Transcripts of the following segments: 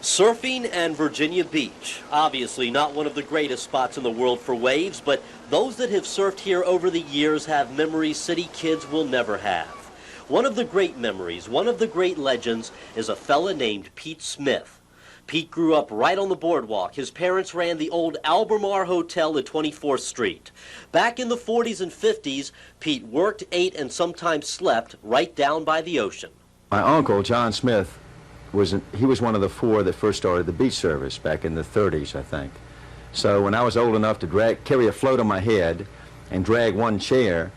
Surfing and Virginia Beach. Obviously not one of the greatest spots in the world for waves, but those that have surfed here over the years have memories city kids will never have. One of the great memories, one of the great legends, is a fella named Pete Smith. Pete grew up right on the boardwalk. His parents ran the old Albemarle Hotel at 24th Street. Back in the 40s and 50s, Pete worked, ate, and sometimes slept right down by the ocean. My uncle, John Smith, was one of the four that first started the beach service back in the 30s, I think. So when I was old enough to carry a float on my head and drag one chair,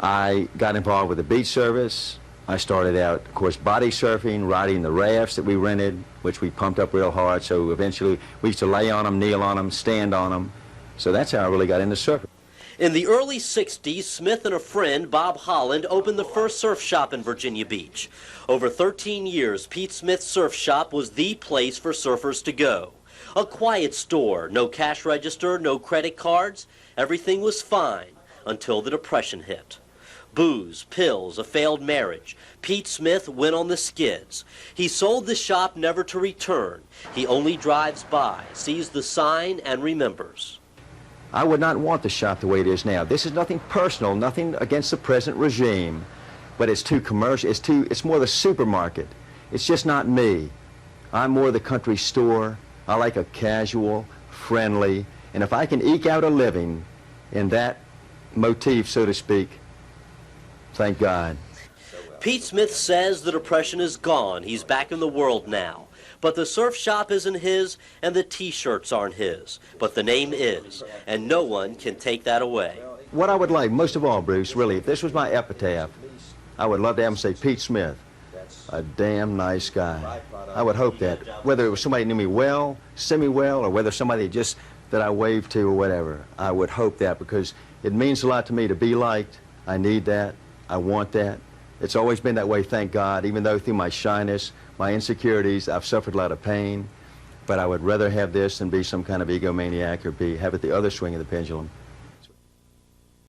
I got involved with the beach service. I started out, of course, body surfing, riding the rafts that we rented, which we pumped up real hard, so eventually we used to lay on them, kneel on them, stand on them. So that's how I really got into surfing. In the early 60s, Smith and a friend, Bob Holland, opened the first surf shop in Virginia Beach. Over 13 years, Pete Smith's surf shop was the place for surfers to go. A quiet store, no cash register, no credit cards. Everything was fine until the Depression hit. Booze, pills, a failed marriage. Pete Smith went on the skids. He sold the shop never to return. He only drives by, sees the sign, and remembers. I would not want the shop the way it is now. This is nothing personal, nothing against the present regime, but it's too commercial, it's more the supermarket. It's just not me. I'm more the country store. I like a casual, friendly, and if I can eke out a living in that motif, so to speak, thank God. Pete Smith says the Depression is gone. He's back in the world now. But the surf shop isn't his, and the T-shirts aren't his. But the name is, and no one can take that away. What I would like, most of all, Bruce, really, if this was my epitaph, I would love to have him say, Pete Smith, a damn nice guy. I would hope that, whether it was somebody who knew me well, semi-well, or whether somebody just that I waved to or whatever, I would hope that, because it means a lot to me to be liked. I need that. I want that. It's always been that way, thank God, even though through my shyness, my insecurities, I've suffered a lot of pain, but I would rather have this than be some kind of egomaniac or have it the other swing of the pendulum.